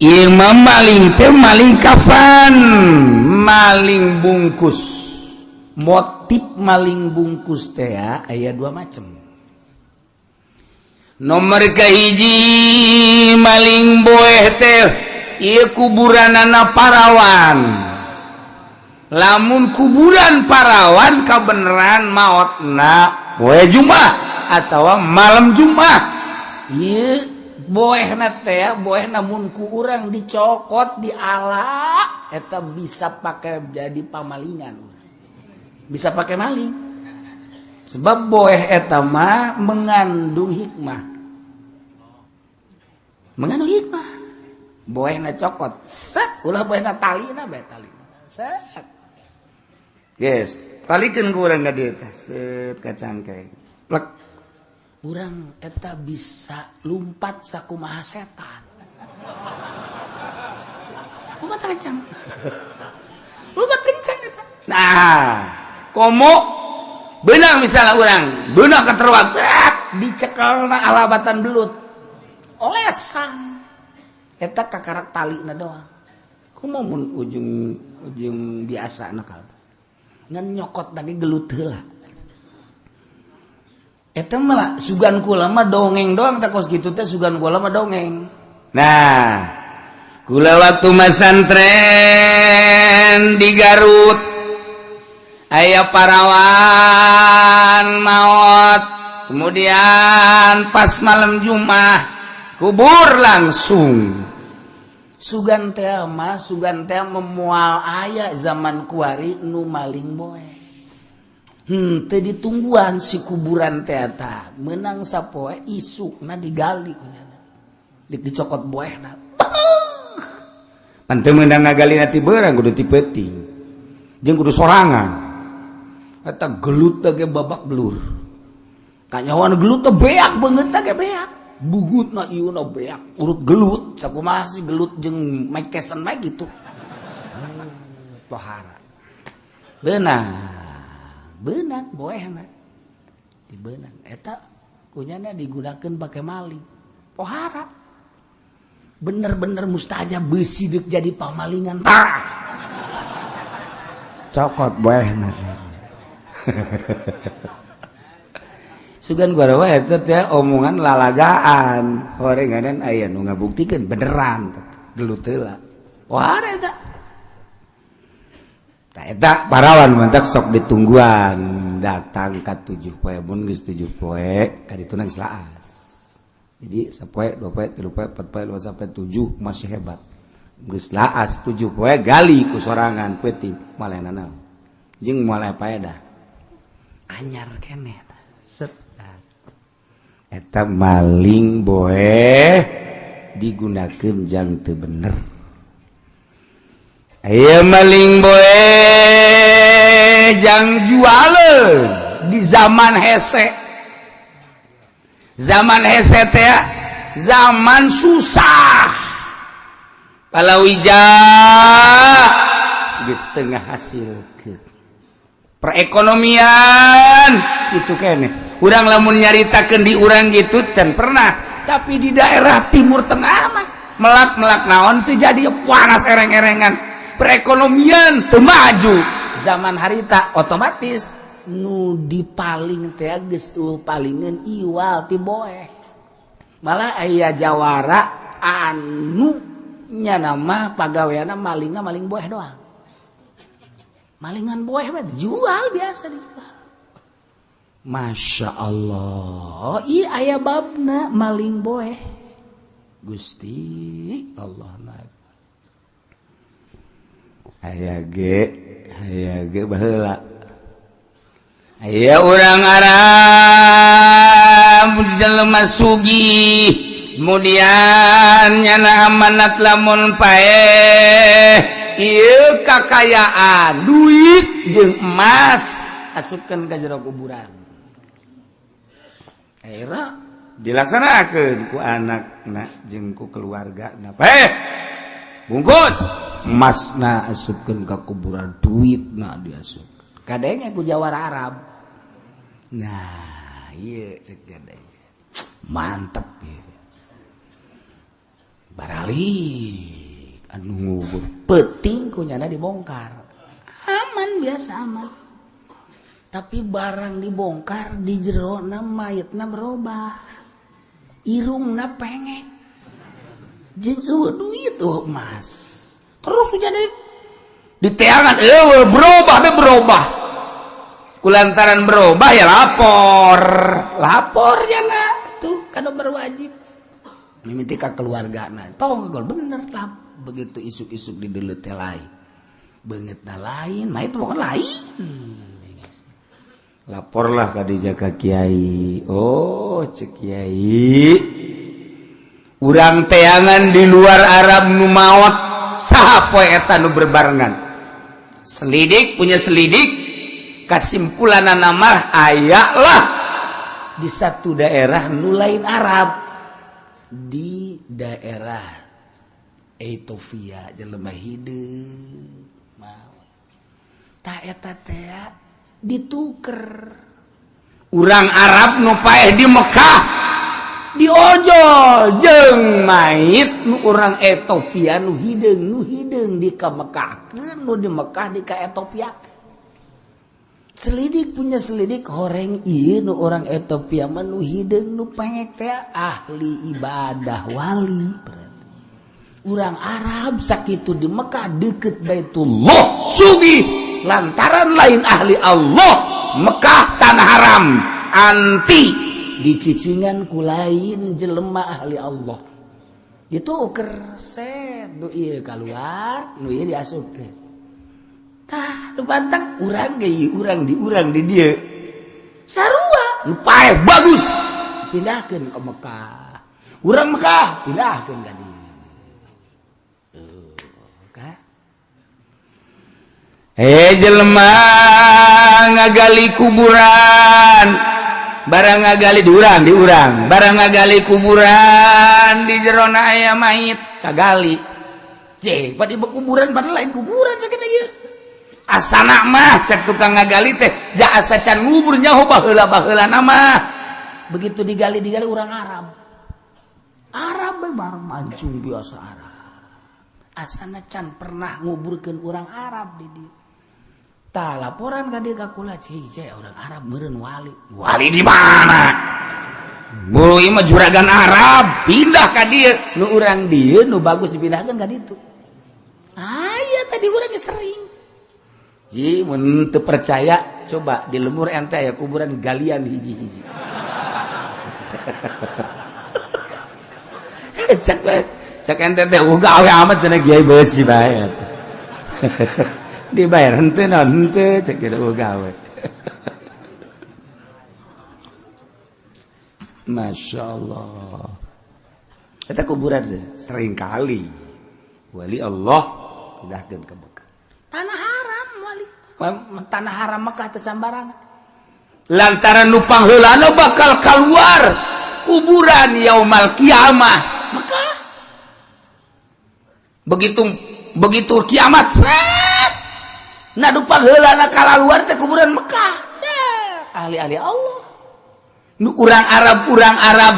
Imam maling teh maling kafan, maling bungkus. Motif maling bungkus teh aya dua macam. Nomor kahiji maling boeh teh ieu kuburanana parawan. Lamun kuburan parawan kabeneran maotna poe Jumat atawa malam Jumat. Ieu boehna teh boehna mun ku urang dicokot diala eta bisa pakai jadi pamalingan. Bisa pakai maling. Sebab boeh eta mah mengandung hikmah. Mengandung hikmah. Boehna cokot, set ulah boehna talina bae talina. Set. Yes, talikeun ku urang ka dieu teh, set ka cangkeng. Plek. Urang eta bisa lumpat sakumaha setan. Lumpat kencang. Lumpat kencang eta. Nah, komo beunang misalnya urang, beunang katerwak dicekelna alabatan belut. Olesan. Eta kakarak talina doang. Kumaha mun ujung biasa nakal. Ngan nyokot lagi gelut heula. Eta mah sugan kula mah dongeng doang tak kos kitu teh sugan kula mah dongeng. Nah, kula waktu masantren di Garut aya parawan maot, kemudian pas malam Jumat kubur langsung. Sugan teh memual aya zaman kuari nu maling boe. Teu ditungguan si kuburan teh eta meunang sapoe isukna digali kunyana. Dicokot boehna. Pan teu meunang nagalina ti beurang kudu ti peuting. Jeung kudu sorangan. Eta gelut teh ge babak belur. Kanyawan gelut teh beak beungeut teh ge beak. Bugutna ieu na beak, urut gelut, sakumaha si gelut jeung Mike Tyson mah gitu. Tohara. Beunang boehna. Dibeunang eta kunyana digunakeun pake maling. Pohara. Bener-bener mustajab beusi deuk jadi pamalingan. Cokot boehna. Sugan gua wae eta teh omongan lalagaan. Horenganan aya nu ngabuktikeun beneran gelut heula. Pohara eta. Tah eta parawan mantak sok ditungguan datang ka 7 poe mun geus 7 poe ka dituna geus laas. Jadi sapoe 2 poe 3 poe 4 poe 5 sampai 7 masih hebat. Geus laas 7 poe gali ku sorangan peuting malenana. Jeung moal paedah. Anyar keneh eta. Set. Eta maling boe digunakeun jang teu bener. Aya maling boe jang jualeun di zaman hese. Zaman hese teh zaman susah. Palawija geus teu ngahasilkeun. Perekonomian kitu keneh. Urang lamun nyaritakeun di urang gitu can pernah, tapi di daerah Timur Tengah mah melak-melak naon teu jadi panas ereng-erengan. Perekonomian teu maju. Zaman harita otomatis nu dipaling teh geus palingeun iwal ti boeh. Malah aya jawara anu nya nama pagaweana malingna maling boeh doang. Malingan boeh mah jual biasa dijual. Masya Allah, iya aya babna maling boeh. Gusti Allah nabi. Aya ge baheula. Aya urang Arab jelema sugih, kemudian nyana amanat lamun paeh, ieu kakayaan, duit jeung emas asupkeun ka jero kuburan. Akhirnya dilaksanakan ku anakna jeung ku keluargana. Bungkus emasna asupkeun ka kuburan, duitna diasupkeun. Kadenge ku jawara Arab. Nah, ieu cek kadenge. Mantep ieu. baralik anu ngubur penting kunyana dibongkar aman biasa aman tapi barang dibongkar di jerona mayitna berubah irungna pengek jeung eueuh duit mas terus jadi diteangan berubah kulantaran berubah ya lapor jana tuh kada berwajib mimiti ka keluargana tong bener lah begitu isuk-isuk di deuleu teh lain beungeutna lain mah itu bukan lain laporlah ka dijaga kiai oh cek kiai urang teangan di luar Arab nu maot saha poe eta nu berbarengan selidik punya selidik kasimpulanana mah aya lah di satu daerah nu lain Arab di daerah Ethiopia jelema hideung ta eta teh dituker urang Arab nu paeh di Mekah diojol jeung mait nu urang Ethiopia nu hideung di ka Mekahkeun nu di Mekah di ka Ethiopia selidik punya selidik horeng ieu nu orang Ethiopia mah nu hideung nu pengek teh ahli ibadah wali berarti urang Arab sakitu di Mekah deket Baitullah sugih lantaran lain ahli Allah Mekah tanah haram anti dicicingan ku lain jelema ahli Allah dituker set nu ieu kaluar nu ieu diasupkeun tah nu bantang urang ge urang di dieu sarua nu paeh bagus pindahkeun ka Mekah urang Mekah pindahkeun ka dieu jelema ngagali kuburan barang ngagali di urang barang ngagali kuburan di jerona aya mayit kagali cek padi kuburan padahal lain kuburan cek ieu asana mah cek tukang ngagali teh jaasa can ngubur nyaho baheula-baheulana mah begitu digali urang Arab bareng mancung biasa Arab asana can pernah nguburkeun urang Arab di dieu tah laporan ka dieu ka kula cek urang Arab meureun wali di mana bulu ieu mah juragan Arab pindah ka dieu nu urang dieu nu bagus dipindahkeun ka ditu aya tadi urang ge sering ji mun teu percaya coba di lemur ente aya kuburan galian hiji-hiji cek ente teh gawe amat cenah kiai beusi bae dibayar henteu naon henteu cek kieu gawe masyaallah eta kuburan sering kali wali Allah pindahkeun ka Mekah tanah haram wali tanah haram Mekah teu sambarangan lantaran nu pangheulana bakal keluar kuburan yaumul kiamah Mekah begitu kiamat set na nu pangheulana kalaluar teh kuburan Mekah set ahli-ahli Allah nu urang Arab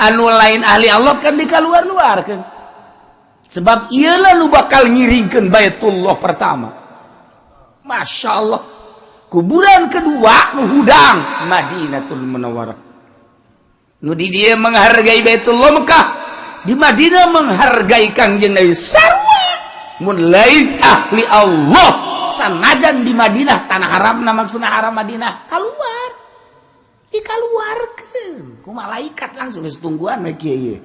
anu lain ahli Allah kan dikaluar-luarkeun sebab iyalah nu bakal ngiringkeun Baitullah pertama Masya Allah kuburan kedua nu hudang Madinatul Munawwarah nu di dieu menghargai Baitullah Mekah di Madinah menghargai Kangjeng Nabi sarua mun lain ahli Allah sanajan di Madinah tanah haram maksudna haram Madinah keluar dikaluarkeun ku malaikat langsung geus tungguan we kieu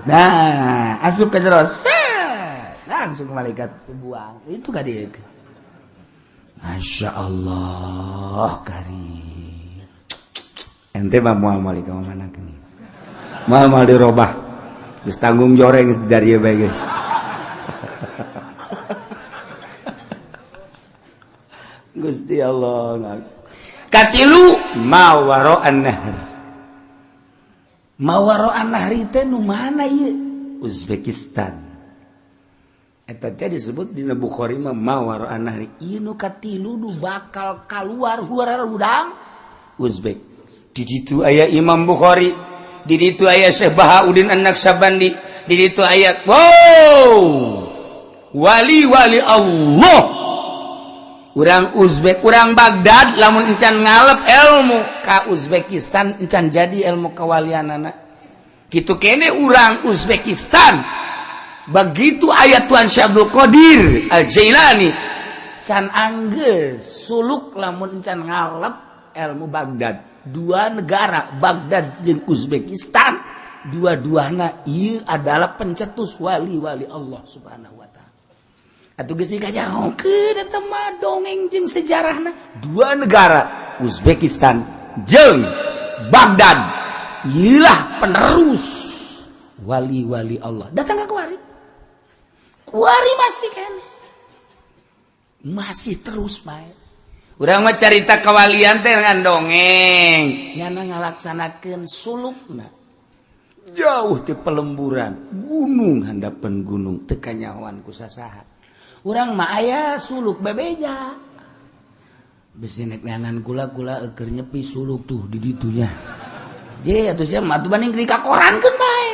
nah asup ka jero langsung malaikat buang itu ka dieu Masya Allah karim ente mah moal mali ka mana kini moal dirobah geus tanggung joreng geus dari ieu bae geus Gusti Allah katilu mawaro'an nahr mawaro'an nahri teh nu mana ieu Uzbekistan eta teh disebut dina Bukhari mah mawaro'an nahri ieu nu katilu nu bakal kaluar hudang Uzbek di ditu aya Imam Bukhari di ditu aya Syekh Bahauddin An-Naqsabandi di itu ayat wow wali-wali Allah urang Uzbek urang Baghdad lamun encan ngalep ilmu ka Uzbekistan encan jadi ilmu kawalianana kitu kene urang Uzbekistan begitu ayat Tuan Syabdul Qadir Al-Jailani can anggeus suluk lamun encan ngalep ilmu Baghdad dua negara Baghdad jeung Uzbekistan dua-duana ieu adalah pencetus wali-wali Allah Subhanahu wa taala. Atuh geus kajahokeun eta mah dongeng jeung sejarahna dua negara Uzbekistan jeung Baghdad ieulah penerus wali-wali Allah. Datang ka kuari. Kuari masih kan. Masih terus bae. Urang mah carita kawalian teh ngan dongeng. Nyana ngalaksanakeun sulukna. Jauh ti pelemburan, gunung handapan gunung teu kanyahoan ku sasaha. Urang mah aya suluk bebeja. Bisi nek neangan kula eukeur nyepi suluk tuh di ditunya. Je atuh sia mah atuh banding dikakorankeun bae.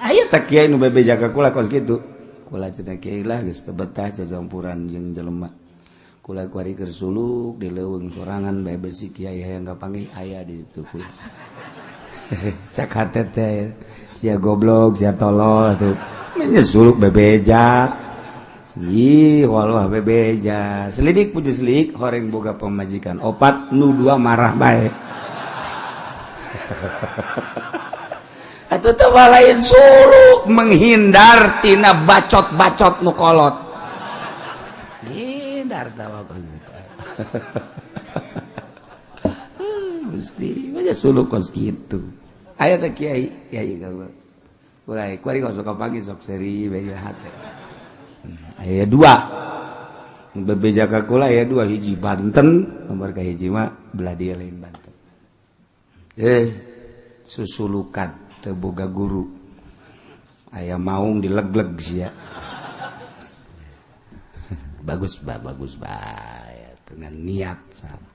Aya teh kiai nu bebeja ka kula kos kitu. Kula cenah kiai lah geus teu betah cacampuran jeung jelema. Kula kuari keur suluk di leuweung sorangan bae besi kiai hayang kapanggih aya di ditu kula. Cak hate teh sia goblok sia tolol atuh. Nya suluk bebeja. Ih, walau bebeja. Selidik puji selidik horeng boga pemajikan. Opat nu dua marah bae. Atuh teh lain suluk menghindar tina bacot-bacot nu kolot. Hindar tawa kita. Gusti, baca suluk kos kitu. Aya teh kiai kaula. Kulai kuari sok pagi sok seri beja hate. Aya dua. Bebeja ka kula aya dua hiji Banten, nomor ka hiji mah belah dia lain Banten. Susulukan teu boga guru. Aya maung dilegleg sia. Bagus ba dengan niat sama.